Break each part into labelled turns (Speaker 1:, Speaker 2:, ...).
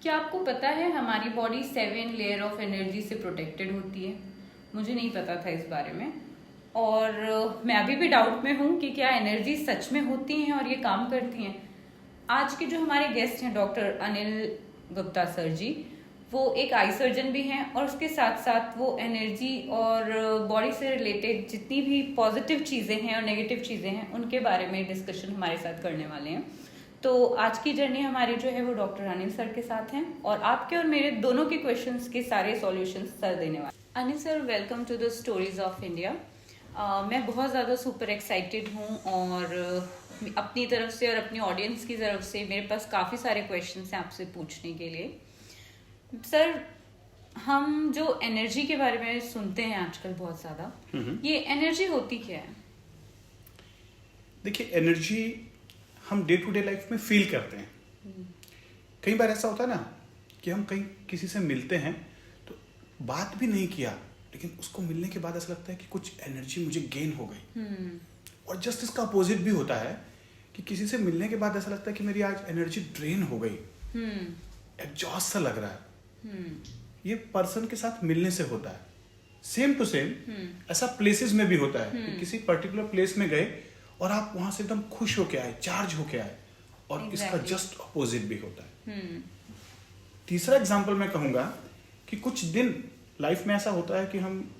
Speaker 1: क्या आपको पता है हमारी बॉडी 7 लेयर ऑफ एनर्जी से प्रोटेक्टेड होती है? मुझे नहीं पता था इस बारे में। और मैं अभी भी डाउट में हूँ कि क्या एनर्जी सच में होती हैं और ये काम करती हैं। आज के जो हमारे गेस्ट हैं डॉक्टर अनिल गुप्ता सर जी, वो एक आई सर्जन भी हैं और उसके साथ साथ वो एनर्जी और बॉडी से रिलेटेड जितनी भी पॉजिटिव चीज़ें हैं और नेगेटिव चीज़ें हैं उनके बारे में डिस्कशन हमारे साथ करने वाले हैं। तो आज की जर्नी हमारी जो है वो डॉक्टर अनिल सर के साथ हैं और आपके और मेरे दोनों के क्वेश्चंस के सारे सॉल्यूशंस सर देने वाले। Anil sir, welcome to the stories of India. मैं बहुत ज़्यादा सुपर एक्साइटेड हूँ और अपनी तरफ से और अपनी ऑडियंस की तरफ से मेरे पास काफ़ी सारे क्वेश्चंस हैं आपसे पूछने के लिए। सर, हम जो एनर्जी के बारे में सुनते हैं आजकल बहुत ज़्यादा, ये एनर्जी होती क्या है?
Speaker 2: देखिए, एनर्जी हम डे टू डे लाइफ में फील करते हैं। कई बार ऐसा होता है ना कि हम कहीं किसी से मिलते हैं तो बात भी नहीं किया, लेकिन उसको मिलने के बाद ऐसा लगता है कि कुछ एनर्जी मुझे गेन हो गई। और जस्ट इसका अपोजिट भी होता है कि किसी से मिलने के बाद ऐसा लगता है कि मेरी आज एनर्जी ड्रेन हो गई, एग्जॉस्ट सा लग रहा है। ये पर्सन के साथ मिलने से होता है। सेम टू सेम ऐसा प्लेसेस में भी होता है कि किसी पर्टिकुलर प्लेस में गए और आप वहां से एकदम खुश होके आए, चार्ज होके आए, और इसका जस्ट अपोजिट भी होता है। तीसरा एग्जांपल मैं कहूंगा कि कुछ दिन लाइफ में ऐसा होता है कि हम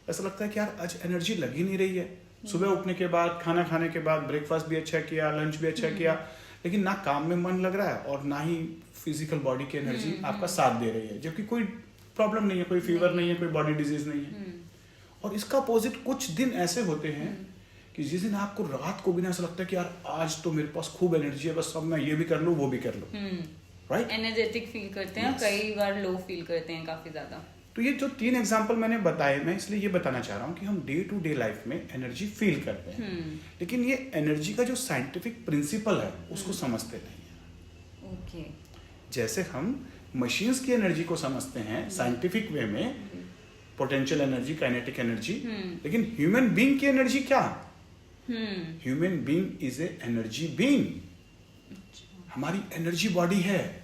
Speaker 2: ऐसा लगता है कि यार आज एनर्जी लग ही नहीं रही है। सुबह उठने के बाद, खाना खाने के बाद, ब्रेकफास्ट भी अच्छा किया, लंच भी अच्छा किया, लेकिन ना काम में मन लग रहा है और ना ही फिजिकल बॉडी की एनर्जी आपका साथ दे रही है, जबकि कोई प्रॉब्लम नहीं है, कोई फीवर नहीं है, कोई बॉडी डिजीज नहीं है। और इसका अपोजिट कुछ दिन ऐसे होते हैं कि जिस दिन आपको रात को भी ना ऐसा लगता है कि यार आज तो मेरे पास खूब एनर्जी है, बस अब मैं ये भी कर लूं वो भी कर लूं, राइट?
Speaker 1: एनर्जेटिक फील करते हैं, कई बार लो फील करते हैं काफी ज्यादा।
Speaker 2: तो ये जो 3 एग्जांपल मैंने बताए, मैं इसलिए ये बताना चाह रहा हूँ कि हम डे टू डे लाइफ में एनर्जी फील करते हैं, लेकिन ये एनर्जी का जो साइंटिफिक प्रिंसिपल है उसको समझते नहीं है।
Speaker 1: ओके।
Speaker 2: जैसे हम मशीन्स की एनर्जी को समझते हैं साइंटिफिक वे में, पोटेंशियल एनर्जी, काइनेटिक एनर्जी, लेकिन ह्यूमन बीइंग की एनर्जी क्या? Human being is a energy being. हमारी एनर्जी बॉडी है,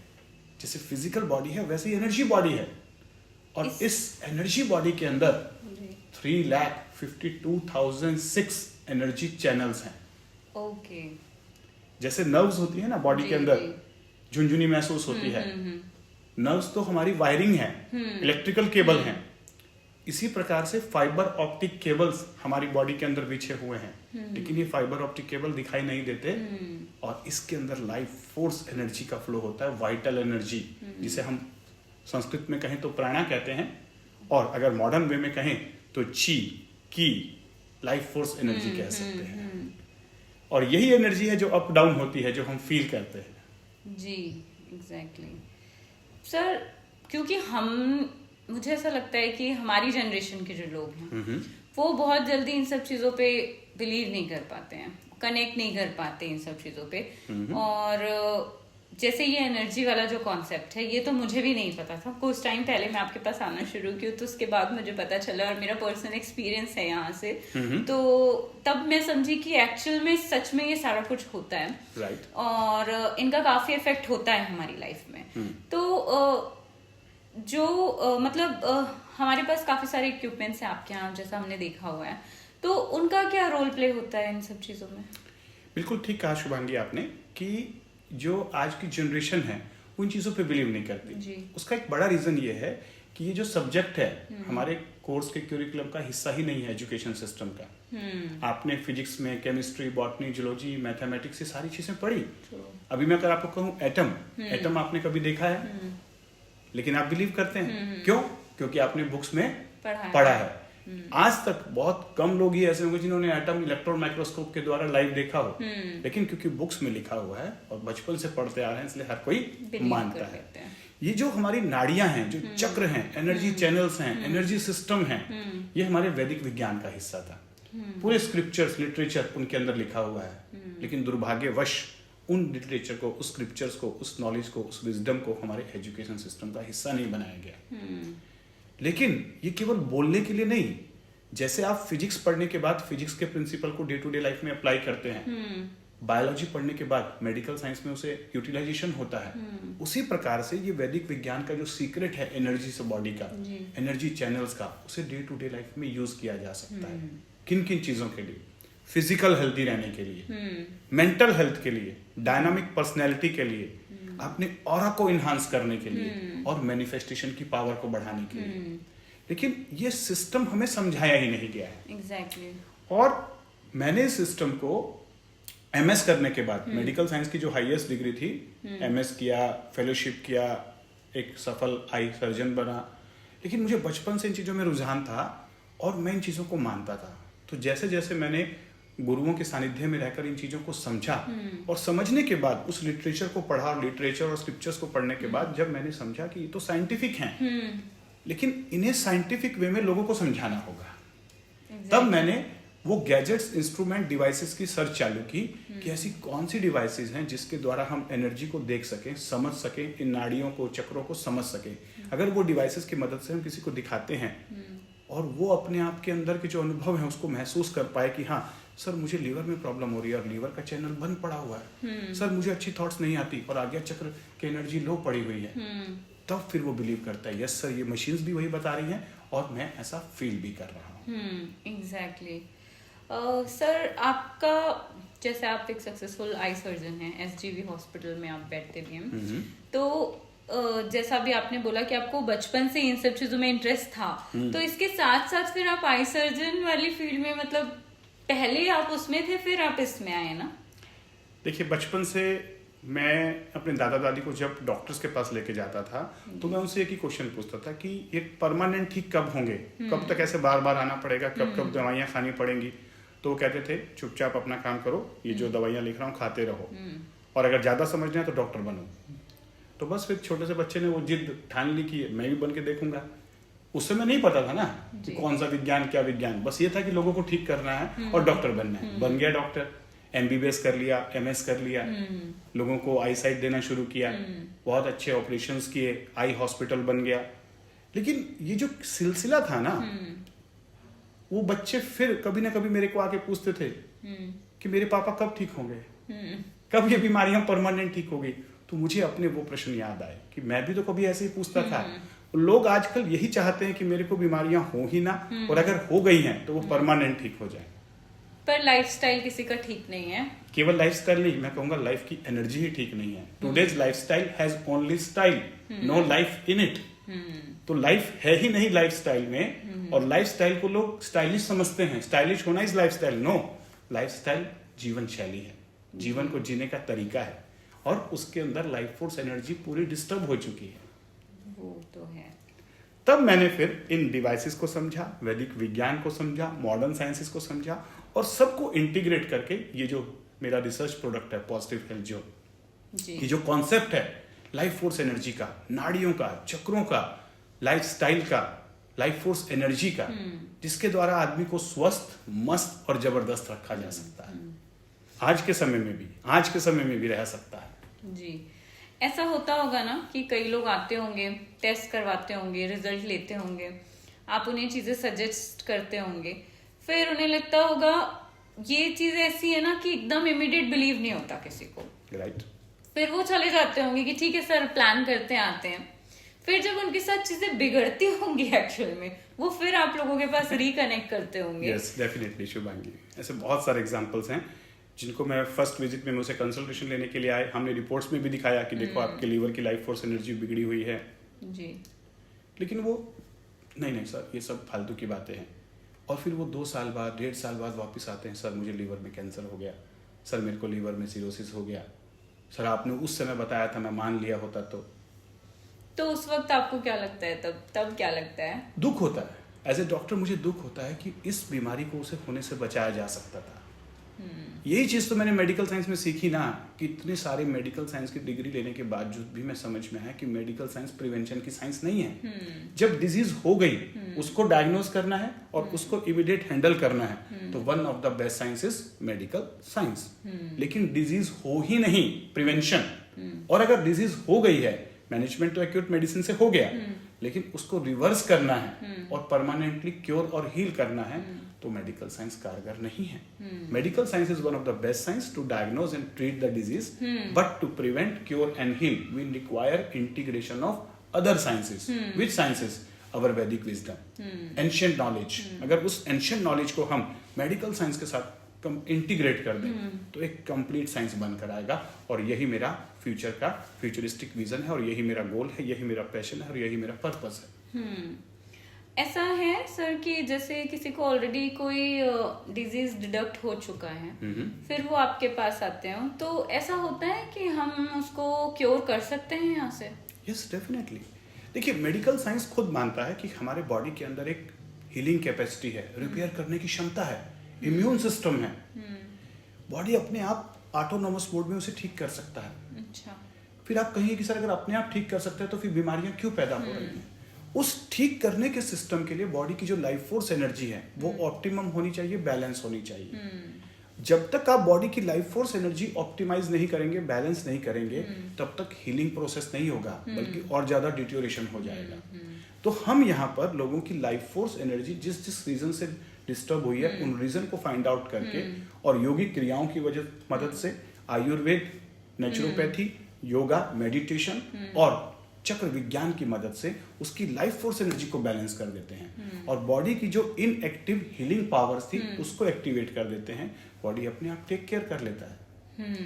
Speaker 2: जैसे फिजिकल बॉडी है वैसे ही एनर्जी बॉडी है, और इस एनर्जी बॉडी के अंदर 3,52,006 एनर्जी चैनल्स हैं।
Speaker 1: ओके।
Speaker 2: जैसे नर्व्स होती है ना बॉडी के अंदर, झुनझुनी महसूस होती है, नर्व्स तो हमारी वायरिंग है, इलेक्ट्रिकल केबल हैं। इसी प्रकार से फाइबर ऑप्टिक केबल्स हमारी बॉडी के अंदर बिछे हुए हैं, लेकिन ये फाइबर ऑप्टिक केबल दिखाई नहीं देते, और इसके अंदर लाइफ फोर्स एनर्जी का फ्लो होता है, वाइटल एनर्जी, जिसे हम संस्कृत में कहें तो प्राणा कहते हैं, और अगर मॉडर्न वे में कहें तो ची की लाइफ फोर्स एनर्जी कह सकते हैं। और यही एनर्जी है जो अप डाउन होती है, जो हम फील करते हैं।
Speaker 1: जी, एग्जैक्टली। सर, क्योंकि मुझे ऐसा लगता है कि हमारी जनरेशन के जो लोग हैं वो बहुत जल्दी इन सब चीजों पे बिलीव नहीं कर पाते हैं, कनेक्ट नहीं कर पाते इन सब चीजों पे। और जैसे ये एनर्जी वाला जो कॉन्सेप्ट है, ये तो मुझे भी नहीं पता था। कुछ टाइम पहले मैं आपके पास आना शुरू की तो उसके बाद मुझे पता चला, और मेरा पर्सनल एक्सपीरियंस है यहाँ से, तो तब मैं समझी कि एक्चुअल में सच में ये सारा कुछ होता है,
Speaker 2: राइट?
Speaker 1: और इनका काफी इफेक्ट होता है हमारी लाइफ में। तो मतलब हमारे पास काफी सारे इक्विपमेंट्स हैं आपके यहाँ, जैसा हमने देखा हुआ है, तो उनका क्या रोल प्ले होता है इन सब चीजों में?
Speaker 2: बिल्कुल ठीक कहा शुभांगी आपने कि जो आज की जनरेशन है उन चीज़ों पे बिलीव नहीं करती। उसका एक बड़ा रीज़न ये है कि ये जो सब्जेक्ट है हमारे कोर्स के क्यूरिकुलम का हिस्सा ही नहीं है एजुकेशन सिस्टम का। आपने फिजिक्स में केमिस्ट्री, बॉटनी, जूलॉजी, मैथमेटिक्स, ये सारी चीज़ें पढ़ी। अभी मैं अगर आपको कहूँ एटम आपने कभी देखा है, लेकिन आप बिलीव करते हैं। क्यों? क्योंकि आपने बुक्स में पढ़ा है। आज तक बहुत कम लोग ही ऐसे होंगे जिन्होंने एटम इलेक्ट्रॉन माइक्रोस्कोप के द्वारा लाइव देखा हो, लेकिन क्योंकि बुक्स में लिखा हुआ है और बचपन से पढ़ते आ रहे हैं, इसलिए हर कोई मानता है। ये जो हमारी नाड़ियां हैं, जो चक्र हैं, एनर्जी चैनल्स हैं, एनर्जी सिस्टम हैं, ये हमारे वैदिक विज्ञान का हिस्सा था। पूरे स्क्रिप्चर्स, लिटरेचर उनके अंदर लिखा हुआ है, लेकिन दुर्भाग्यवश उन लिटरेचर को, उस स्क्रिप्चर्स को, उस नॉलेज को, उस विजडम को हमारे एजुकेशन सिस्टम का हिस्सा नहीं बनाया गया। लेकिन ये केवल बोलने के लिए नहीं, जैसे आप फिजिक्स पढ़ने के बाद फिजिक्स के प्रिंसिपल को डे टू डे लाइफ में अप्लाई करते हैं, बायोलॉजी पढ़ने के बाद मेडिकल साइंस में उसे यूटिलाइजेशन होता है, उसी प्रकार से ये वैदिक विज्ञान का जो सीक्रेट है एनर्जी से बॉडी का, एनर्जी चैनल्स का, उसे डे टू डे लाइफ में यूज किया जा सकता है। किन किन चीजों के लिए? फिजिकल हेल्दी रहने के लिए, मेंटल हेल्थ के लिए, डायनामिक पर्सनैलिटी के लिए, अपने ऑरा को इन्हांस करने के लिए और मैनिफेस्टेशन की पावर को बढ़ाने के लिए। लेकिन ये सिस्टम हमें समझाया ही नहीं गया है।
Speaker 1: एग्जैक्टली।
Speaker 2: और मैंने इस सिस्टम को एमएस करने के बाद, मेडिकल साइंस की जो हाईएस्ट डिग्री थी, एमएस किया, फेलोशिप किया, एक सफल आई सर्जन बना, लेकिन मुझे बचपन से इन चीज़ों में रुझान था और मैं इन चीज़ों को मानता था। तो जैसे जैसे मैंने गुरुओं के सानिध्य में रहकर इन चीज़ों को समझा और समझने के बाद उस लिटरेचर को पढ़ा, लिटरेचर और स्क्रिप्चर्स को पढ़ने के बाद जब मैंने समझा कि ये तो साइंटिफिक हैं, लेकिन इन्हें साइंटिफिक वे में लोगों को समझाना होगा। तब मैंने वो गैजेट्स, इंस्ट्रूमेंट, डिवाइसेस की सर्च चालू की कि ऐसी कौन सी डिवाइसेस हैं जिसके द्वारा हम एनर्जी को देख सकें, समझ सकें, इन नाड़ियों को, चक्रों को समझ सकें। अगर वो डिवाइसेस की मदद से हम किसी को दिखाते हैं और वो अपने आप के अंदर के जो अनुभव है उसको महसूस कर पाए कि हाँ सर मुझे लीवर में प्रॉब्लम हो रही है और लीवर का चैनल बंद पड़ा हुआ है, सर मुझे अच्छी थॉट्स नहीं आती और आज्ञा चक्र की एनर्जी लो पड़ी हुई है, तब फिर वो बिलीव करता है यस सर ये मशीन्स भी वही बता रही हैं और मैं ऐसा फील भी कर रहा हूँ।
Speaker 1: एग्जैक्टली। सर आपका, जैसे आप एक सक्सेसफुल आई सर्जन हैं, एसजीवी हॉस्पिटल में आप बैठते भी हैं, तो जैसा भी आपने बोला कि आपको बचपन से इन सब चीजों में इंटरेस्ट था, तो इसके साथ साथ फिर आप आई सर्जन वाली फील्ड में, मतलब पहले आप उसमें थे फिर आप इसमें आए ना?
Speaker 2: देखिए बचपन से मैं अपने दादा दादी को जब डॉक्टर्स के पास लेके जाता था तो मैं उनसे एक ही क्वेश्चन पूछता था कि ये परमानेंट ठीक कब होंगे, कब तक ऐसे बार बार आना पड़ेगा, कब कब दवाइयाँ खानी पड़ेंगी। तो वो कहते थे चुपचाप अपना काम करो, ये जो दवाइयाँ लिख रहा हूँ खाते रहो, और अगर ज्यादा समझना है तो डॉक्टर बनो। तो बस फिर छोटे से बच्चे ने वो जिद ठान ली कि मैं भी बन के देखूंगा। उस समय नहीं पता था ना कि कौन सा विज्ञान क्या विज्ञान, बस ये था कि लोगों को ठीक करना है और डॉक्टर बनना है। बन गया डॉक्टर, एमबीबीएस कर लिया, एमएस कर लिया, लोगों को आई साइट देना शुरू किया, बहुत अच्छे ऑपरेशंस किए, आई हॉस्पिटल बन गया। लेकिन ये जो सिलसिला था ना, वो बच्चे फिर कभी ना कभी मेरे को आके पूछते थे कि मेरे पापा कब ठीक होंगे, कब ये बीमारियां परमानेंट ठीक होगी। तो मुझे अपने वो प्रश्न याद आए कि मैं भी तो कभी ऐसे ही पूछता था। लोग आजकल यही चाहते हैं कि मेरे को बीमारियां हो ही ना, और अगर हो गई हैं तो वो परमानेंट ठीक हो जाए।
Speaker 1: पर लाइफस्टाइल किसी का ठीक नहीं है।
Speaker 2: केवल लाइफस्टाइल नहीं, मैं कहूंगा लाइफ की एनर्जी ही ठीक नहीं है। Today's lifestyle has only style, no life in it. तो लाइफ है ही नहीं लाइफस्टाइल में, और लाइफस्टाइल को लोग स्टाइलिश समझते हैं। स्टाइलिश होना इज लाइफस्टाइल, नो। लाइफस्टाइल जीवन शैली है, जीवन को जीने का तरीका है, और उसके अंदर लाइफ फोर्स एनर्जी पूरी डिस्टर्ब हो चुकी है।
Speaker 1: वो तो है।
Speaker 2: तब मैंने फिर इन डिवाइसेस को समझा, वैदिक विज्ञान को समझा, मॉडर्न साइंसेस को समझा, और सबको इंटीग्रेट करके ये जो मेरा रिसर्च प्रोडक्ट है पॉजिटिव हेल्थ जो ये जो कॉन्सेप्ट है लाइफ फोर्स एनर्जी का, नाड़ियों का, चक्रों का, लाइफस्टाइल का, लाइफ फोर्स एनर्जी का, जिसके द्वारा आदमी को स्वस्थ, मस्त और जबरदस्त रखा जा सकता है। आज के समय में भी रह सकता है।
Speaker 1: जी, ऐसा होता होगा ना कि कई लोग आते होंगे, टेस्ट करवाते होंगे, रिजल्ट लेते होंगे, आप उन्हें चीजें सजेस्ट करते होंगे, फिर उन्हें लगता होगा ये चीज ऐसी है ना कि एकदम इमीडिएट बिलीव नहीं होता किसी को,
Speaker 2: राइट।
Speaker 1: फिर वो चले जाते होंगे कि ठीक है सर प्लान करते हैं, आते हैं। फिर जब उनके साथ चीजें बिगड़ती होंगी एक्चुअल में, वो फिर आप लोगों के पास रिकनेक्ट करते होंगे।
Speaker 2: यस, डेफिनेटली शुभांगी, ऐसे बहुत सारे एग्जांपल्स हैं जिनको मैं फर्स्ट विजिट में मुझसे कंसल्टेशन लेने के लिए आए, हमने रिपोर्ट्स में भी दिखाया कि देखो आपके लीवर की लाइफ फोर्स एनर्जी बिगड़ी हुई है
Speaker 1: जी,
Speaker 2: लेकिन वो नहीं सर ये सब फालतू की बातें हैं। और फिर वो 2 साल बाद, 1.5 साल बाद वापस आते हैं, सर मुझे लीवर में कैंसर हो गया, सर मेरे को लीवर में सिरोसिस हो गया, सर आपने उस समय बताया था, मैं मान लिया होता तो
Speaker 1: उस वक्त आपको क्या लगता है? तब क्या लगता है?
Speaker 2: दुख होता है। एज ए डॉक्टर मुझे दुख होता है कि इस बीमारी को उसे होने से बचाया जा सकता था। यही चीज तो मैंने मेडिकल साइंस में सीखी ना, कि इतने सारे मेडिकल साइंस की डिग्री लेने के बावजूद भी मैं समझ में आया कि मेडिकल साइंस प्रिवेंशन की साइंस नहीं है। जब डिजीज हो गई उसको डायग्नोज करना है और उसको इमीडिएट हैंडल करना है, तो one of the best science is medical science. लेकिन डिजीज हो ही नहीं, प्रिवेंशन। और अगर डिजीज हो गई है, मैनेजमेंट तो एक्यूट मेडिसिन से हो गया, लेकिन उसको रिवर्स करना है और परमानेंटली क्योर और हील करना है, तो मेडिकल साइंस कारगर नहीं है. Medical science is one of the best science to diagnose and treat the disease, but to prevent, cure and heal we require integration of other sciences. Which sciences? Our Vedic wisdom, ancient knowledge. अगर उस ancient knowledge को हम medical science के साथ integrate कर दें तो एक कंप्लीट साइंस बनकर आएगा. और यही मेरा फ्यूचर का फ्यूचरिस्टिक विजन है, और यही मेरा गोल है, यही मेरा पैशन है, और यही मेरा पर्पस है.
Speaker 1: ऐसा है सर कि जैसे किसी को ऑलरेडी कोई डिजीज डिडक्ट हो चुका है, फिर वो आपके पास आते हैं, तो ऐसा होता है कि हम उसको क्योर कर सकते हैं यहाँ से?
Speaker 2: Yes, definitely. देखिए, मेडिकल साइंस खुद मानता है कि हमारे बॉडी के अंदर एक हीलिंग कैपेसिटी है, रिपेयर करने की क्षमता है, इम्यून सिस्टम है. बॉडी अपने आप ऑटोनोमस मोड में उसे ठीक कर सकता है.
Speaker 1: अच्छा.
Speaker 2: फिर आप कहिए कि सर अगर अपने आप ठीक कर सकते हैं तो फिर बीमारियां क्यों पैदा हो रही हैं? उस ठीक करने के सिस्टम के लिए बॉडी की जो लाइफ फोर्स एनर्जी है वो ऑप्टिमम होनी चाहिए, बैलेंस होनी चाहिए. जब तक आप बॉडी की लाइफ फोर्स एनर्जी ऑप्टिमाइज नहीं करेंगे, बैलेंस नहीं करेंगे, तब तक हीलिंग प्रोसेस नहीं होगा, बल्कि और ज्यादा डिटोरेशन हो जाएगा. तो हम यहाँ पर लोगों की लाइफ फोर्स एनर्जी जिस जिस रीजन से डिस्टर्ब हुई है उन रीजन को फाइंड आउट करके और योगिक क्रियाओं की मदद से, आयुर्वेद, नेचुरोपैथी, योगा, मेडिटेशन और चक्र विज्ञान की मदद से उसकी लाइफ फोर्स एनर्जी को बैलेंस कर देते हैं. और बॉडी की जो इनएक्टिव हीलिंग पावर्स थी उसको एक्टिवेट कर देते हैं. बॉडी अपने आप टेक केयर कर लेता है.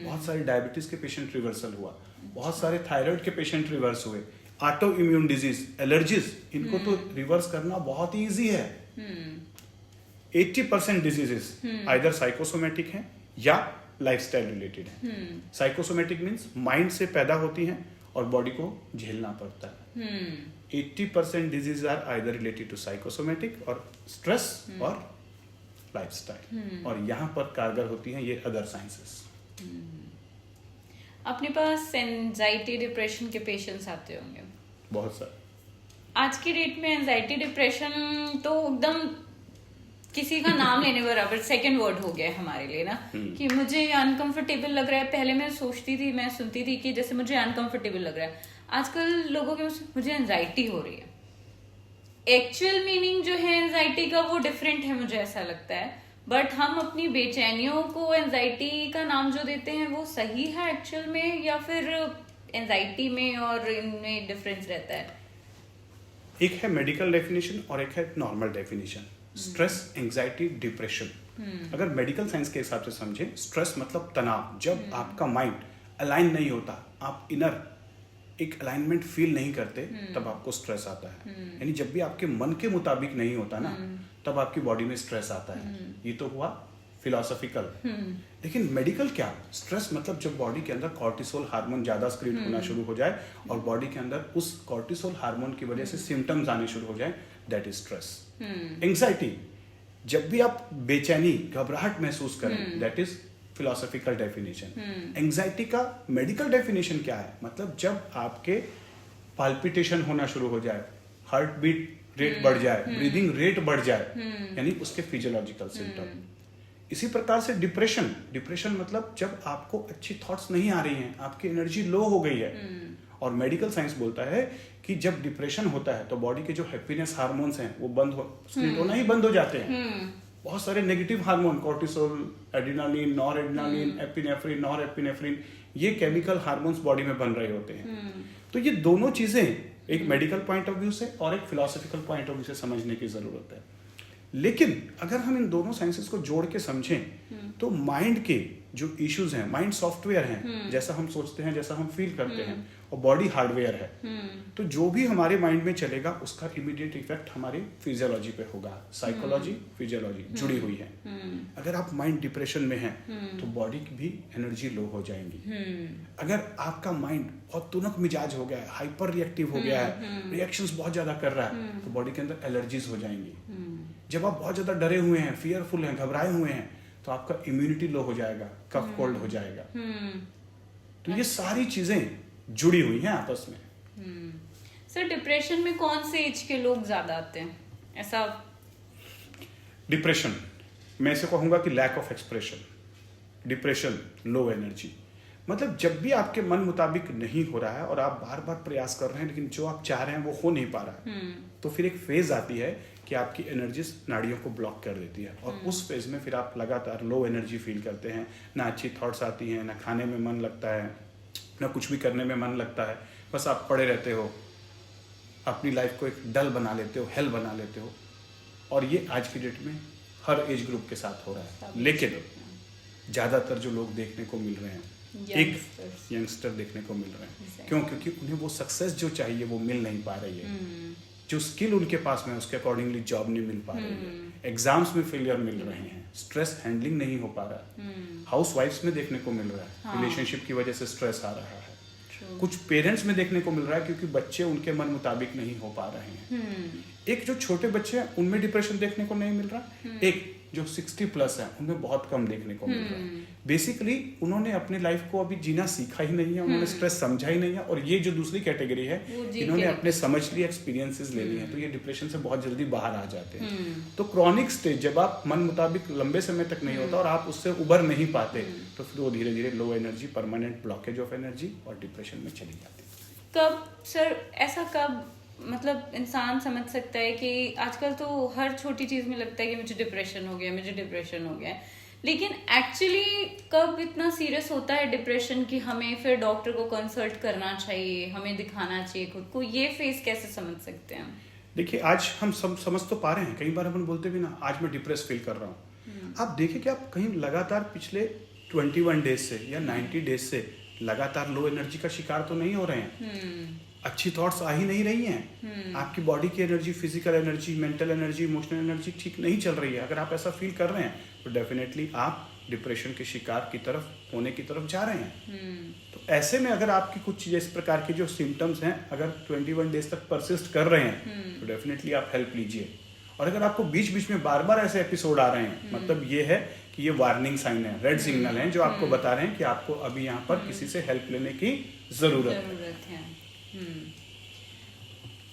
Speaker 2: बहुत सारे डायबिटीज के पेशेंट रिवर्सल हुआ, बहुत सारे थायराइड के पेशेंट रिवर्स हुए, ऑटो इम्यून डिजीज, एलर्जीज, इनको तो रिवर्स करना बहुत ही ईजी है. 80% डिजीजेस आइदर साइकोसोमेटिक हैं या लाइफस्टाइल रिलेटेड हैं. साइकोसोमेटिक मीन्स माइंड से पैदा होती हैं और बॉडी को झेलना पड़ता है. 80% disease are either related to psychosomatic और स्ट्रेस और लाइफस्टाइल. और यहाँ पर कारगर होती हैं ये अदर साइंसेस.
Speaker 1: अपने पास एंजाइटी डिप्रेशन के पेशेंट्स आते होंगे
Speaker 2: बहुत सारे.
Speaker 1: आज की डेट में एंजाइटी डिप्रेशन तो एकदम किसी का नाम लेने बराबर सेकंड वर्ड हो गया है हमारे लिए ना, कि मुझे अनकंफर्टेबल लग रहा है. पहले मैं सोचती थी, मैं सुनती थी कि जैसे मुझे अनकंफर्टेबल लग रहा है. आजकल लोगों के मुझे एंजाइटी हो रही है. एक्चुअल मीनिंग जो है एंजाइटी का वो डिफरेंट है, मुझे ऐसा लगता है. बट हम अपनी बेचैनियों को एंजाइटी का नाम जो देते हैं वो सही है एक्चुअल में, या फिर एंजाइटी में और इनमें डिफरेंस रहता है?
Speaker 2: एक है मेडिकल डेफिनेशन और एक है normal definition. Stress, anxiety, depression. अगर मेडिकल साइंस के हिसाब से समझे, स्ट्रेस मतलब तनाव. जब आपका माइंड अलाइन नहीं होता, आप इनर एक अलाइनमेंट फील नहीं करते, तब आपको स्ट्रेस आता है. यानी जब भी आपके मन के मुताबिक नहीं होता ना, तब आपकी बॉडी में स्ट्रेस आता है. ये तो हुआ फिलोसॉफिकल. लेकिन मेडिकल क्या? स्ट्रेस मतलब जब बॉडी के अंदर कॉर्टिसोल हार्मोन ज्यादा सिक्रीट होना शुरू हो जाए और बॉडी के अंदर उस कॉर्टिसोल हार्मोन की वजह से सिम्टम्स आने शुरू हो जाए, दैट इज स्ट्रेस. एंजाइटी, जब भी आप बेचैनी, घबराहट महसूस करें, that is philosophical definition. Anxiety का मेडिकल डेफिनेशन क्या है? मतलब जब आपके पाल्पिटेशन होना शुरू हो जाए, हार्ट बीट रेट बढ़ जाए, ब्रीदिंग रेट बढ़ जाए, यानी उसके फिजियोलॉजिकल सिम्टम. इसी प्रकार से डिप्रेशन मतलब जब आपको अच्छी थॉट्स नहीं आ रही हैं, आपकी एनर्जी लो हो गई है. और मेडिकल साइंस बोलता है कि जब डिप्रेशन होता है तो बॉडी के जो हैप्पीनेस हार्मोन्स हैं वो सिक्रीट होना ही बंद हो जाते हैं. बहुत सारे negative hormone, cortisol, adrenaline, nor adrenaline, epinephrine, nor epinephrine, ये केमिकल हार्मोन्स बॉडी में बन रहे होते हैं. तो ये दोनों चीजें एक मेडिकल पॉइंट ऑफ व्यू से और एक फिलोसॉफिकल पॉइंट ऑफ व्यू से समझने की जरूरत है. लेकिन अगर हम इन दोनों साइंसेस को जोड़ के समझें तो माइंड के जो इश्यूज हैं, माइंड सॉफ्टवेयर हैं, जैसा हम सोचते हैं, जैसा हम फील करते हैं, और बॉडी हार्डवेयर है. तो जो भी हमारे माइंड में चलेगा उसका इमीडिएट इफेक्ट हमारे फिजियोलॉजी पे होगा. साइकोलॉजी, फिजियोलॉजी जुड़ी हुई है. अगर आप माइंड डिप्रेशन में है तो बॉडी की भी एनर्जी लो हो जाएंगी. अगर आपका माइंड बहुत तुनक मिजाज हो गया है, हाइपर रिएक्टिव हो गया है, रिएक्शंस बहुत ज्यादा कर रहा है, तो बॉडी के अंदर एलर्जीज हो जाएंगी. जब आप बहुत ज्यादा डरे हुए हैं, फियरफुल हैं, घबराए हुए हैं, तो आपका इम्यूनिटी लो हो जाएगा, कफ कोल्ड हो जाएगा. तो ये सारी चीजें जुड़ी हुई हैं आपस में.
Speaker 1: सर, डिप्रेशन में कौन से एज के लोग ज्यादा आते हैं? ऐसा
Speaker 2: डिप्रेशन मैं इसे कहूंगा कि lack of expression, depression, low energy. मतलब जब भी आपके मन मुताबिक नहीं हो रहा है और आप बार बार प्रयास कर रहे हैं लेकिन जो आप चाह रहे हैं वो हो नहीं पा रहा है, तो फिर एक फेज आती है कि आपकी एनर्जी नाड़ियों को ब्लॉक कर देती है और उस फेज में फिर आप लगातार लो एनर्जी फील करते हैं, ना अच्छी थॉट्स आती हैं, ना खाने में मन लगता है, ना कुछ भी करने में मन लगता है, बस आप पड़े रहते हो, अपनी लाइफ को एक डल बना लेते हो, हेल बना लेते हो। और ये आज की डेट में हर एज ग्रुप के साथ हो रहा है, लेकिन ज़्यादातर जो लोग देखने को मिल रहे हैं, एक यंगस्टर देखने को मिल रहे हैं। क्यों? क्योंकि उन्हें वो सक्सेस जो चाहिए वो मिल नहीं पा रही है, जो स्किल उनके पास में उसके अकॉर्डिंगली जॉब नहीं मिल पा रही है, एग्जाम्स में फेलियर मिल रहे हैं, स्ट्रेस हैंडलिंग नहीं हो पा रहा है, हाउस वाइफ्स में देखने को मिल रहा है, रिलेशनशिप की वजह से स्ट्रेस आ रहा है, कुछ पेरेंट्स में देखने को मिल रहा है क्योंकि बच्चे उनके मन मुताबिक नहीं हो पा रहे हैं। एक जो छोटे बच्चे हैं उनमें डिप्रेशन देखने को नहीं मिल रहा, एक जो 60+ है उनमें बहुत कम देखने को मिल रहा है। बेसिकली उन्होंने अपनी लाइफ को अभी जीना सीखा ही नहीं है, उन्होंने स्ट्रेस समझा ही नहीं है। और ये जो दूसरी कैटेगरी है, इन्होंने अपने समझ लिए, एक्सपीरियंसेस ले लिए हैं, तो ये डिप्रेशन से बहुत जल्दी बाहर आ जाते हैं। तो क्रॉनिक स्टेज जब आप मन मुताबिक लंबे समय तक नहीं होता और आप उससे उबर नहीं पाते, तो फिर वो धीरे धीरे low energy, permanent blockage of energy और डिप्रेशन में चली जाती है।
Speaker 1: कब सर ऐसा कब मतलब इंसान समझ सकता है कि आजकल तो हर छोटी चीज में लगता है कि मुझे डिप्रेशन हो गया, मुझे डिप्रेशन हो गया, लेकिन एक्चुअली कब इतना सीरियस होता है डिप्रेशन कि हमें फिर डॉक्टर को कंसल्ट करना चाहिए, हमें दिखाना चाहिए खुद को, ये फेस कैसे समझ सकते हैं?
Speaker 2: देखिए, आज हम सब समझ तो पा रहे हैं, कई बार अपन बोलते भी ना आज मैं डिप्रेस फील कर रहा हूँ। आप देखिए कि आप कहीं लगातार पिछले 21 डेज से या 90 डेज से लगातार लो एनर्जी का शिकार तो नहीं हो रहे हैं, अच्छी थॉट्स आ ही नहीं रही हैं, आपकी बॉडी की energy, physical energy, mental energy, emotional energy ठीक नहीं चल रही है। अगर आप ऐसा फील कर रहे हैं तो डेफिनेटली आप डिप्रेशन के शिकार की तरफ होने की तरफ जा रहे हैं। तो ऐसे में अगर आपकी कुछ इस प्रकार के जो सिम्टम्स हैं अगर 21 डेज तक परसिस्ट कर रहे हैं तो डेफिनेटली आप हेल्प लीजिए। और अगर आपको बीच बीच में बार बार ऐसे एपिसोड आ रहे हैं, मतलब ये है कि ये वार्निंग साइन है, रेड सिग्नल है जो आपको बता रहे हैं कि आपको अभी यहाँ पर किसी से हेल्प लेने की जरूरत है।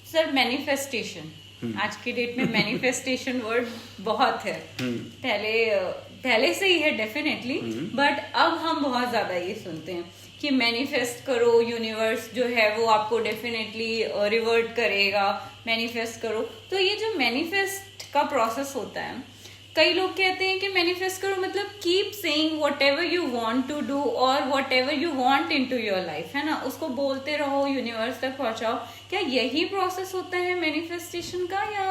Speaker 1: सर मैनिफेस्टेशन, आज की डेट में मैनिफेस्टेशन वर्ड बहुत है, पहले से ही है डेफिनेटली, बट अब हम बहुत ज्यादा ये सुनते हैं कि मैनिफेस्ट करो, यूनिवर्स जो है वो आपको डेफिनेटली रिवर्ट करेगा, मैनिफेस्ट करो। तो ये जो मैनिफेस्ट का प्रोसेस होता है, कई लोग कहते हैं कि मैनिफेस्ट करो मतलब keep saying whatever you want to do और whatever you want into your life, है ना, उसको बोलते रहो, यूनिवर्स तक पहुंचाओ। क्या यही प्रोसेस होता है मैनिफेस्टेशन का या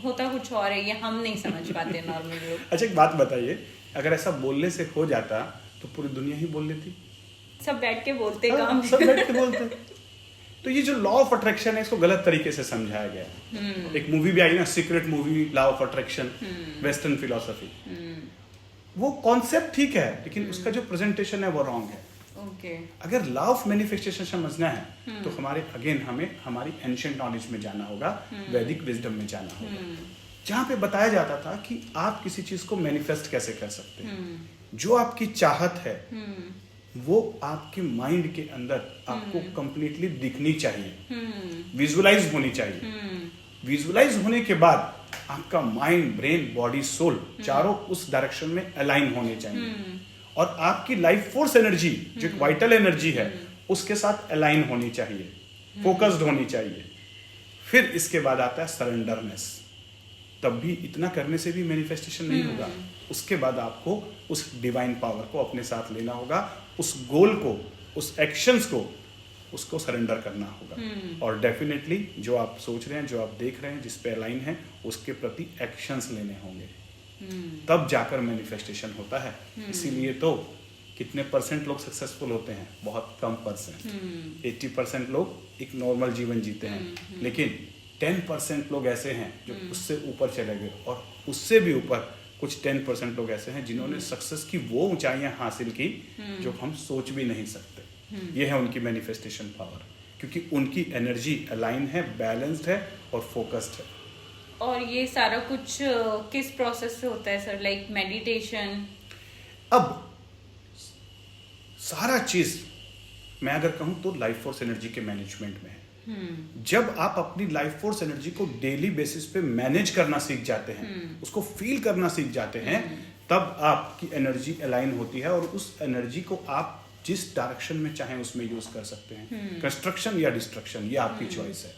Speaker 1: होता कुछ और है? ये हम नहीं समझ पाते नॉर्मल लोग।
Speaker 2: अच्छा, एक बात बताइए, अगर ऐसा बोलने से हो जाता तो पूरी दुनिया ही बोल लेती,
Speaker 1: सब बैठ के बोलते, काम
Speaker 2: सब बैठ के बोलते। तो ये जो लॉ ऑफ अट्रैक्शन है इसको गलत तरीके से समझाया गया। एक मूवी भी आई ना, secret movie, law of attraction, western philosophy. वो कॉन्सेप्ट ठीक है लेकिन उसका जो प्रेजेंटेशन है वो रॉन्ग है। अगर लॉ ऑफ मैनिफेस्टेशन समझना है तो हमें हमारी एंशिएंट नॉलेज में जाना होगा, वैदिक विजडम में जाना होगा, जहाँ पे बताया जाता था कि आप किसी चीज को मैनिफेस्ट कैसे कर सकते हैं। जो आपकी चाहत है वो आपके माइंड के अंदर आपको कंप्लीटली दिखनी चाहिए, विजुअलाइज होनी चाहिए। विजुअलाइज होने के बाद आपका माइंड, ब्रेन, बॉडी, सोल चारों उस डायरेक्शन में अलाइन होने चाहिए और आपकी लाइफ फोर्स एनर्जी जो वाइटल एनर्जी है उसके साथ अलाइन होनी चाहिए, फोकस्ड होनी चाहिए। फिर इसके बाद आता है सरेंडरनेस। तब भी इतना करने से भी मैनिफेस्टेशन नहीं होगा। उसके बाद आपको उस डिवाइन पावर को अपने साथ लेना होगा, उस गोल को, उस एक्शंस को, उसको सरेंडर करना होगा। और डेफिनेटली जो आप सोच रहे हैं, जो आप देख रहे हैं, जिस पे अलाइन है, उसके प्रति एक्शंस लेने होंगे, तब जाकर मैनिफेस्टेशन होता है। इसीलिए तो कितने % लोग सक्सेसफुल होते हैं? बहुत कम %। 80% लोग एक नॉर्मल जीवन जीते हैं, लेकिन 10% लोग ऐसे हैं जो उससे ऊपर चले गए, और उससे भी ऊपर कुछ 10% लोग ऐसे हैं जिन्होंने सक्सेस की वो ऊंचाइयां हासिल की जो हम सोच भी नहीं सकते। ये है उनकी मैनिफेस्टेशन पावर, क्योंकि उनकी एनर्जी अलाइन है, बैलेंस्ड है और फोकस्ड है।
Speaker 1: और ये सारा कुछ किस प्रोसेस से होता है सर? Like meditation?
Speaker 2: अब सारा चीज मैं अगर कहूं तो लाइफ फोर्स एनर्जी के मैनेजमेंट में है। जब आप अपनी लाइफ फोर्स एनर्जी को डेली बेसिस पे मैनेज करना सीख जाते हैं, उसको फील करना सीख जाते हैं, तब आपकी एनर्जी अलाइन होती है और उस एनर्जी को आप जिस डायरेक्शन में चाहें उसमें यूज कर सकते हैं, कंस्ट्रक्शन या डिस्ट्रक्शन, ये आपकी चॉइस है।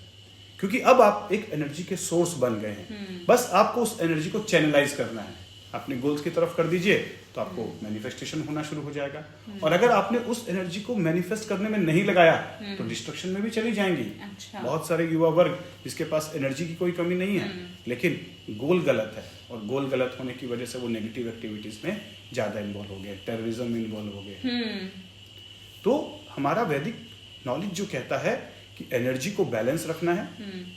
Speaker 2: क्योंकि अब आप एक एनर्जी के सोर्स बन गए हैं, बस आपको उस एनर्जी को चैनलाइज करना है, अपने गोल्स की तरफ कर दीजिए तो आपको मैनिफेस्टेशन होना शुरू हो जाएगा। और अगर आपने उस एनर्जी को मैनिफेस्ट करने में नहीं लगाया तो डिस्ट्रक्शन में भी चली जाएंगी।
Speaker 1: अच्छा।
Speaker 2: बहुत सारे युवा वर्ग जिसके पास एनर्जी की कोई कमी नहीं है, लेकिन गोल गलत है, और गोल गलत होने की वजह से वो नेगेटिव एक्टिविटीज में ज्यादा इन्वॉल्व हो गए, टेररिज्म में इन्वॉल्व हो गए। तो हमारा वैदिक नॉलेज जो कहता है कि एनर्जी को बैलेंस रखना है,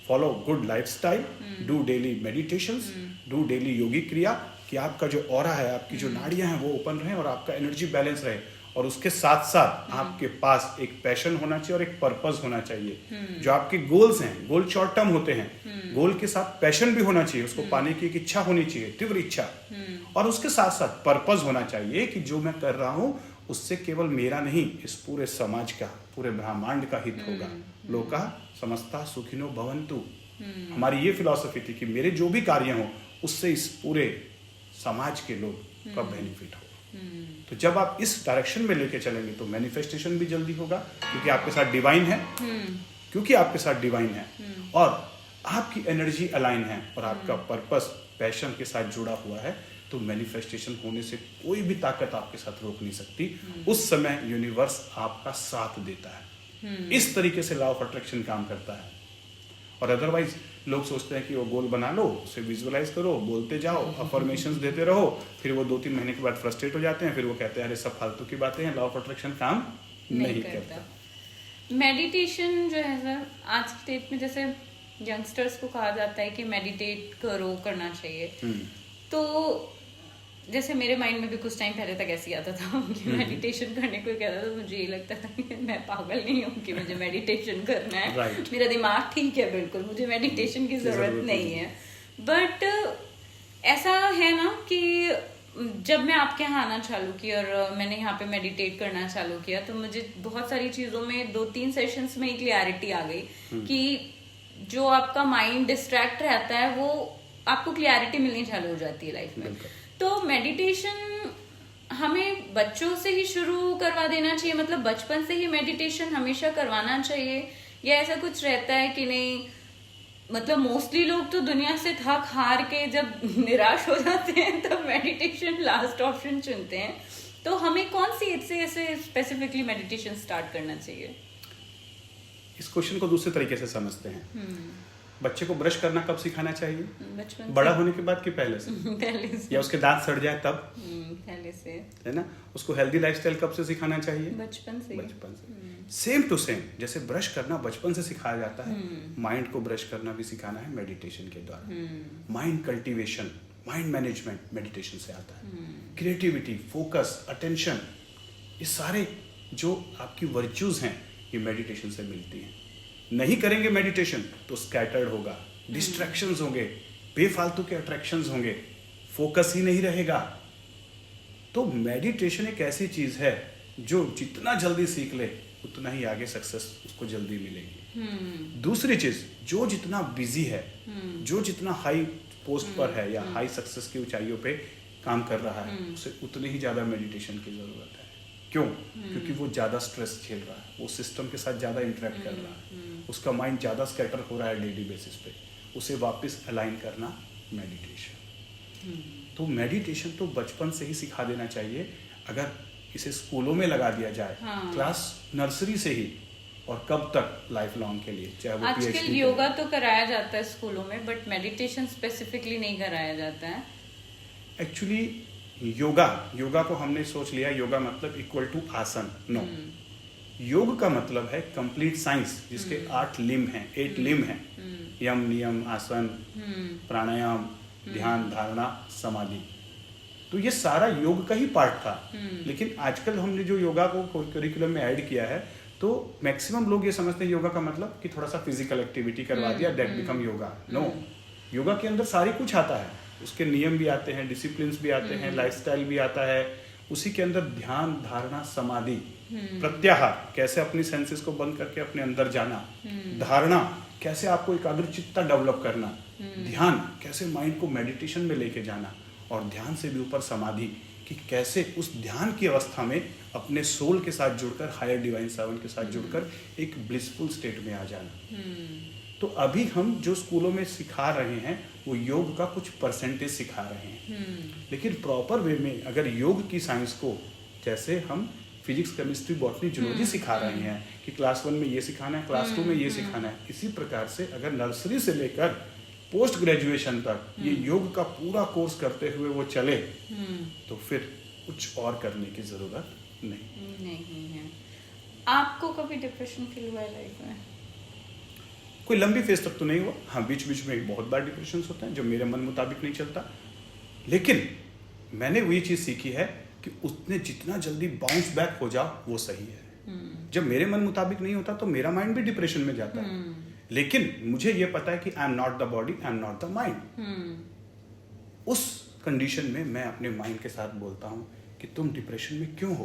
Speaker 2: follow good lifestyle, do daily meditations, do daily yogic kriya, कि आपका जो ऑरा है, आपकी जो नाड़ियां हैं वो ओपन रहे और आपका एनर्जी बैलेंस रहे। और उसके साथ साथ आपके पास एक पैशन होना चाहिए और एक पर्पस होना चाहिए। जो आपके गोल्स हैं, गोल शॉर्ट टर्म होते हैं, गोल के साथ पैशन भी होना चाहिए, उसको पाने की एक इच्छा होनी चाहिए, तीव्र इच्छा। और उसके साथ साथ पर्पस होना चाहिए कि जो मैं कर रहा हूं उससे केवल मेरा नहीं, इस पूरे समाज का, पूरे ब्रह्मांड का हित होगा। लोका समस्ता सुखिनो भवन्तु, हमारी ये फिलॉसफी थी कि मेरे जो भी कार्य हो उससे इस पूरे समाज के लोग का बेनिफिट हो। तो जब आप इस डायरेक्शन में लेके चलेंगे तो मैनिफेस्टेशन भी जल्दी होगा, क्योंकि आपके साथ डिवाइन है, क्योंकि आपके साथ डिवाइन है और आपकी एनर्जी अलाइन है और आपका पर्पस पैशन के साथ जुड़ा हुआ है, तो मैनिफेस्टेशन होने से कोई भी ताकत आपके साथ रोक नहीं सकती। उस समय यूनिवर्स आपका साथ देता है। इस तरीके से लॉ ऑफ अट्रैक्शन काम करता है। और अदरवाइज लोग सोचते हैं कि वो गोल बना लो, उसे विजुअलाइज करो, बोलते जाओ, अफर्मेशंस देते रहो, फिर वो 2-3 महीने के बाद फ्रस्ट्रेट हो जाते हैं, फिर वो कहते हैं अरे सब फालतू की बातें हैं, लॉ ऑफ अट्रैक्शन काम नहीं करता।
Speaker 1: मेडिटेशन जो है सर, आज की डेट में जैसे यंगस्टर्स को कहा जाता है कि मेडिटेट करो, करना चाहिए, तो जैसे मेरे माइंड में भी कुछ टाइम पहले तक ऐसे आता था कि मेडिटेशन करने को कहता था, तो मुझे ये लगता था कि मैं पागल नहीं हूँ कि मुझे मेडिटेशन करना है।
Speaker 2: right.
Speaker 1: मेरा दिमाग ठीक है, बिल्कुल मुझे मेडिटेशन की जरूरत नहीं है। बट ऐसा है ना कि जब मैं आपके यहाँ आना चालू की और मैंने यहाँ पे मेडिटेट करना चालू किया, तो मुझे बहुत सारी चीजों में 2-3 सेशंस में एक क्लियरिटी आ गई कि जो आपका माइंड डिस्ट्रैक्ट रहता है वो आपको क्लियरिटी मिलनी चालू हो जाती है लाइफ में। तो मेडिटेशन हमें बच्चों से ही शुरू करवा देना चाहिए, मतलब बचपन से ही मेडिटेशन हमेशा करवाना चाहिए, या ऐसा कुछ रहता है कि नहीं? मतलब मोस्टली लोग तो दुनिया से थक हार के जब निराश हो जाते हैं तब मेडिटेशन लास्ट ऑप्शन चुनते हैं। तो हमें कौन सी एज से ऐसे स्पेसिफिकली मेडिटेशन स्टार्ट करना चाहिए?
Speaker 2: इस क्वेश्चन को दूसरे तरीके से समझते हैं। बच्चे को ब्रश करना कब सिखाना चाहिए?
Speaker 1: बचपन
Speaker 2: बड़ा होने के बाद कि पहले से?
Speaker 1: पहले से।
Speaker 2: या उसके दांत सड़ जाए तब?
Speaker 1: पहले से,
Speaker 2: है ना। उसको हेल्दी लाइफस्टाइल कब से सिखाना चाहिए?
Speaker 1: बचपन से।
Speaker 2: बचपन से। सेम टू सेम, जैसे ब्रश करना बचपन से सिखाया जाता है, माइंड को ब्रश करना भी सिखाना है मेडिटेशन के द्वारा। Mind cultivation, mind management meditation से आता है। क्रिएटिविटी, फोकस, अटेंशन, ये सारे जो आपकी वर्च्यूज हैं ये मेडिटेशन से मिलती हैं। नहीं करेंगे मेडिटेशन तो स्कैटर्ड होगा, डिस्ट्रैक्शंस होंगे, बेफालतू के अट्रैक्शंस होंगे, फोकस ही नहीं रहेगा। तो मेडिटेशन एक ऐसी चीज है जो जितना जल्दी सीख ले उतना ही आगे सक्सेस उसको जल्दी मिलेगी। दूसरी चीज, जो जितना बिजी है, जो जितना हाई पोस्ट पर है या हाई सक्सेस की ऊंचाइयों पे काम कर रहा है, उसे उतनी ही ज्यादा मेडिटेशन की जरूरत है। क्यों? क्योंकि वो ज्यादा स्ट्रेस झेल रहा है, वो सिस्टम के साथ ज्यादा इंटरेक्ट कर रहा है, उसका माइंड ज्यादा स्कैटर हो रहा है डेली बेसिस पे, उसे वापस अलाइन करना मेडिटेशन। तो मेडिटेशन तो बचपन से ही सिखा देना चाहिए। अगर इसे स्कूलों में लगा दिया जाए, क्लास नर्सरी से ही, और कब तक? लाइफ लॉन्ग के लिए। चाहे वो
Speaker 1: आजकल योगा तो कराया जाता है स्कूलों में, बट मेडिटेशन स्पेसिफिकली नहीं कराया जाता है।
Speaker 2: एक्चुअली योगा को हमने सोच लिया योगा मतलब इक्वल टू आसन। नो, योग का मतलब है कंप्लीट साइंस, जिसके 8 लिम्ब हैं, 8 लिम्ब हैं। यम, नियम, आसन, प्राणायाम, ध्यान, धारणा, समाधि। तो ये सारा योग का ही पार्ट था। लेकिन आजकल हमने जो योगा को करिकुलम में ऐड किया है, तो मैक्सिमम लोग ये समझते हैं योगा का मतलब कि थोड़ा सा फिजिकल एक्टिविटी करवा दिया, that become yoga. No, yoga के अंदर सारी कुछ आता है, उसके नियम भी आते हैं, डिसिप्लिन भी आते हैं, लाइफस्टाइल भी आता है। उसी के अंदर ध्यान, धारणा, समाधि, प्रत्याहार, कैसे अपनी सेंसेस को बंद करके अपने अंदर जाना, धारणा, कैसे आपको एकाग्रचित्ता डेवलप करना, ध्यान, कैसे माइंड को मेडिटेशन में लेके जाना, और ध्यान से भी ऊपर समाधि, कि कैसे उस ध्यान की अवस्था में अपने सोल के साथ जुड़कर, हायर डिवाइन सेवन के साथ जुड़कर एक ब्लिसफुल स्टेट में आ जाना। तो अभी हम जो स्कूलों में सिखा रहे हैं वो योग का कुछ परसेंटेज सिखा रहे हैं, लेकिन प्रॉपर वे में अगर योग की साइंस को, जैसे हम फिजिक्स, केमिस्ट्री, बॉटनी, जूलॉजी सिखा रहे हैं कि क्लास 1 में ये सिखाना है, क्लास 2 में ये सिखाना है, इसी प्रकार से अगर नर्सरी से लेकर पोस्ट ग्रेजुएशन तक ये योग का पूरा कोर्स करते हुए वो चले तो फिर कुछ और करने की जरूरत नहीं
Speaker 1: है। आपको कभी डिप्रेशन फील हुआ है लाइफ में?
Speaker 2: कोई लंबी फेज तक तो नहीं हुआ, हाँ बीच बीच में बहुत बार डिप्रेशन होते हैं जो मेरे मन मुताबिक नहीं चलता, लेकिन मैंने वही चीज सीखी है कि उसने जितना जल्दी बाउंस बैक हो जाओ वो सही है। जब मेरे मन मुताबिक नहीं होता तो मेरा माइंड भी डिप्रेशन में जाता है, लेकिन मुझे ये पता है कि I am not the body, I am not the mind. उस कंडीशन में मैं अपने माइंड के साथ बोलता हूँ कि तुम डिप्रेशन में क्यों हो,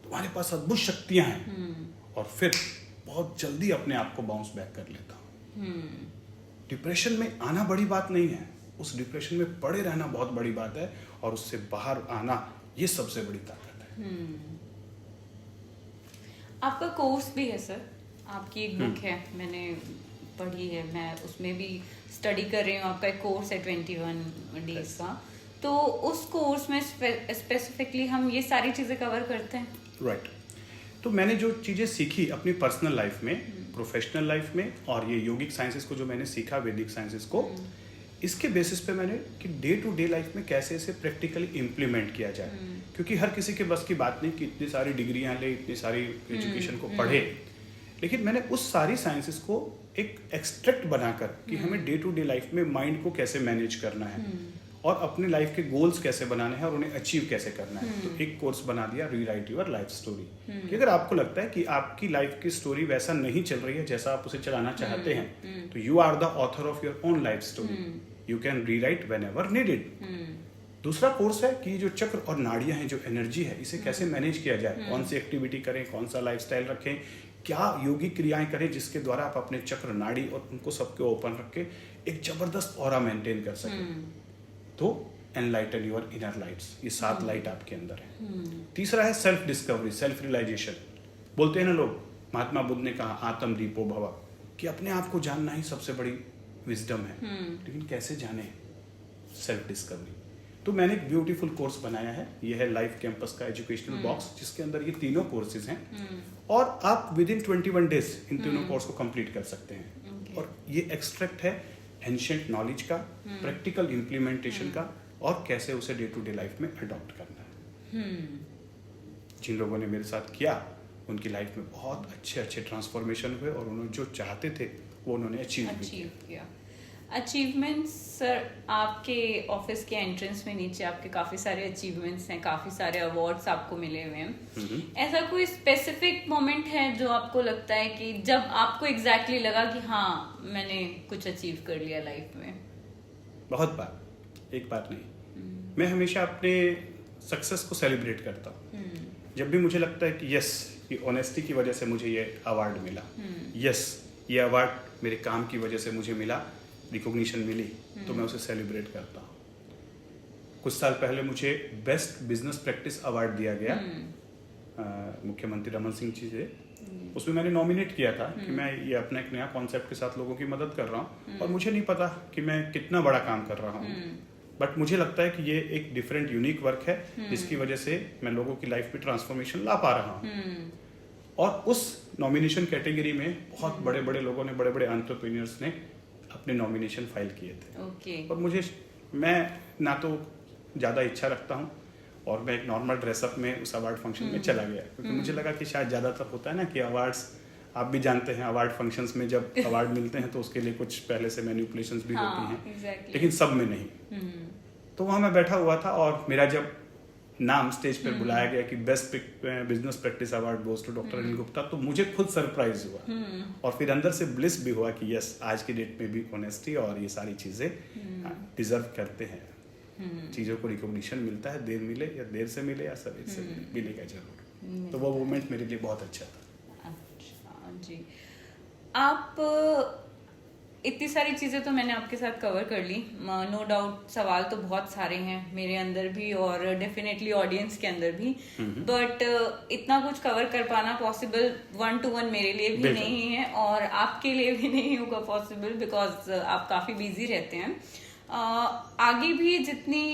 Speaker 2: तुम्हारे पास अद्भुत शक्तियां हैं, और फिर बहुत जल्दी अपने आप को बाउंस बैक कर लेता हूँ। डिप्रेशन में आना बड़ी बात नहीं है, उस डिप्रेशन में पड़े रहना बहुत बड़ी बात है, और उससे बाहर आना ये सबसे बड़ी ताकत है।
Speaker 1: आपका कोर्स भी है सर, आपकी एक बुक है, मैंने पढ़ी है, मैं उसमें भी स्टडी कर रही हूँ। आपका एक कोर्स है 21 डेज का, तो उस कोर्स में स्पेसिफिकली हम ये सारी चीजें कवर करते हैं।
Speaker 2: राइट। तो मैंने जो चीज़ें सीखी अपनी पर्सनल लाइफ में, प्रोफेशनल लाइफ में, और ये योगिक साइंसेस को जो मैंने सीखा, वैदिक साइंसेस को, इसके बेसिस पे मैंने कि डे टू डे लाइफ में कैसे इसे प्रैक्टिकली इम्प्लीमेंट किया जाए, क्योंकि हर किसी के बस की बात नहीं कि इतनी सारी डिग्रियां ले, इतनी सारी एजुकेशन को पढ़े, लेकिन मैंने उस सारी साइंसेस को एक एक्सट्रैक्ट बनाकर कि हमें डे टू डे लाइफ में माइंड को कैसे मैनेज करना है और अपने लाइफ के गोल्स कैसे बनाने हैं और उन्हें अचीव कैसे करना है। तो एक कोर्स बना दिया, रीराइट योर लाइफ स्टोरी। कि अगर आपको लगता है कि आपकी लाइफ की स्टोरी वैसा नहीं चल रही है जैसा आप उसे चलाना चाहते हैं, तो you are the author of your own life story, you can rewrite whenever needed. दूसरा कोर्स है कि जो चक्र और नाड़ियां हैं, जो एनर्जी है, इसे कैसे मैनेज किया जाए, कौन सी एक्टिविटी करें, कौन सा लाइफस्टाइल रखें, क्या योगिक क्रियाएं करें जिसके द्वारा आप अपने चक्र, नाड़ी और उनको सबके ओपन रख के एक जबरदस्त ऑरा मेंटेन कर सकें। तो एनलाइटन योर इनर लाइट्स, ये 7 लाइट आपके अंदर है। तीसरा है सेल्फ डिस्कवरी, सेल्फ रियलाइजेशन। बोलते हैं ना लोग, महात्मा बुद्ध ने कहा आत्म दीपो भव, कि अपने आप को जानना ही सबसे बड़ी विजडम है। लेकिन कैसे जाने? Self discovery. तो मैंने एक ब्यूटीफुल कोर्स बनाया है, ये है लाइफ कैंपस का एजुकेशनल बॉक्स, जिसके अंदर ये तीनों कोर्सेज हैं, और आप विद इन 21 डेज इन तीनों कोर्स को कंप्लीट कर सकते हैं। और ये एक्सट्रैक्ट है एंशिएंट नॉलेज का, प्रैक्टिकल इम्प्लीमेंटेशन का, और कैसे उसे डे टू डे लाइफ में अडॉप्ट करना है। जिन लोगों ने मेरे साथ किया उनकी लाइफ में बहुत अच्छे अच्छे ट्रांसफॉर्मेशन हुए, और उन्होंने जो चाहते थे वो उन्होंने अचीव किया।
Speaker 1: अचीवमेंट्स सर, आपके ऑफिस के एंट्रेंस में नीचे आपके काफी सारे अचीवमेंट्स हैं, काफी सारे अवार्ड्स आपको मिले हुए हैं। ऐसा कोई स्पेसिफिक मोमेंट है जो आपको लगता है कि जब आपको एग्जैक्टली लगा कि हाँ मैंने कुछ अचीव कर लिया लाइफ में?
Speaker 2: बहुत बार, एक बार नहीं। मैं हमेशा अपने सक्सेस को सेलिब्रेट करता हूँ। जब भी मुझे लगता है कि यस, ये ऑनेस्टी की वजह से मुझे ये अवार्ड मिला, यस ये अवार्ड मेरे काम की वजह से मुझे मिला, रिकॉग्निशन मिली, तो मैं उसे सेलिब्रेट करता हूँ। कुछ साल पहले मुझे बेस्ट बिजनेस प्रैक्टिस अवार्ड दिया गया मुख्यमंत्री रमन सिंह जी से। उसमें मैंने नॉमिनेट किया था कि मैं ये अपना एक नया कॉन्सेप्ट के साथ लोगों की मदद कर रहा हूँ, और मुझे नहीं पता कि मैं कितना बड़ा काम कर रहा हूँ, बट मुझे लगता है कि ये एक डिफरेंट यूनिक वर्क है जिसकी वजह से मैं लोगों की लाइफ में ट्रांसफॉर्मेशन ला पा रहा हूँ। और उस नॉमिनेशन कैटेगरी में बहुत बड़े बड़े लोगों ने, बड़े बड़े एंटरप्रेन्योर्स ने अपने नॉमिनेशन फाइल किए थे। और मैं ना तो ज़्यादा इच्छा रखता हूँ, और मैं एक नॉर्मल ड्रेसअप में उस अवार्ड फंक्शन में चला गया, क्योंकि मुझे लगा कि शायद ज़्यादातर होता है ना कि अवार्ड्स, आप भी जानते हैं, अवार्ड फंक्शंस में जब अवार्ड मिलते हैं तो उसके लिए कुछ पहले से मैनिपुलेशंस भी होती हैं, लेकिन सब में नहीं। तो वहाँ मैं बैठा हुआ था, और मेरा जब नाम स्टेज पर बुलाया गया कि best business practice award goes to doctor Anil Gupta, तो मुझे खुद सरप्राइज हुआ, और फिर अंदर से ब्लिस भी हुआ कि यस, आज की डेट में भी ऑनेस्टी और ये सारी चीजें डिजर्व करते हैं। चीजों को रिकॉग्निशन मिलता है, देर मिले या देर से मिले या सवेर से मिलेगा जरूर। तो वो मोमेंट मेरे लिए बहुत अच्छा था।
Speaker 1: अच्छा जी। आप इतनी सारी चीज़ें तो मैंने आपके साथ कवर कर ली। नो डाउट सवाल तो बहुत सारे हैं मेरे अंदर भी और डेफिनेटली ऑडियंस के अंदर भी, बट इतना कुछ कवर कर पाना पॉसिबल 1-to-1 मेरे लिए भी नहीं है और आपके लिए भी नहीं होगा पॉसिबल, बिकॉज आप काफ़ी बिजी रहते हैं। आगे भी जितनी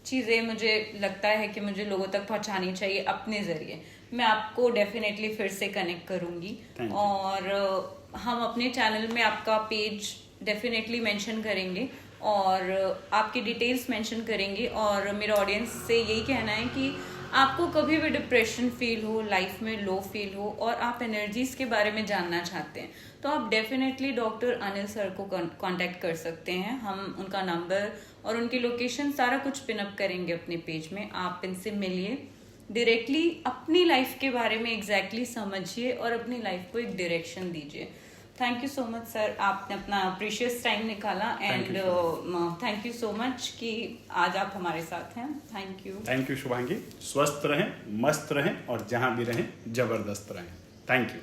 Speaker 1: चीज़ें मुझे लगता है कि मुझे लोगों तक पहुंचानी चाहिए अपने ज़रिए, मैं आपको डेफिनेटली फिर से कनेक्ट करूंगी और हम अपने चैनल में आपका पेज डेफिनेटली मेंशन करेंगे और आपकी डिटेल्स मेंशन करेंगे। और मेरा ऑडियंस से यही कहना है कि आपको कभी भी डिप्रेशन फील हो, लाइफ में लो फील हो और आप एनर्जीज के बारे में जानना चाहते हैं तो आप डेफिनेटली डॉक्टर अनिल सर को कांटेक्ट कर सकते हैं। हम उनका नंबर और उनकी लोकेशन सारा कुछ पिनअप करेंगे अपने पेज में। आप इनसे मिलिए, डायरेक्टली अपनी लाइफ के बारे में एग्जैक्टली समझिए और अपनी लाइफ को एक डायरेक्शन दीजिए। Thank you so much sir, आपने अपना प्रीशियस टाइम निकाला and thank you so much कि आज आप हमारे साथ हैं। Thank you
Speaker 2: Shubhangi. स्वस्थ रहें, मस्त रहें और जहां भी रहें जबरदस्त रहें। Thank you.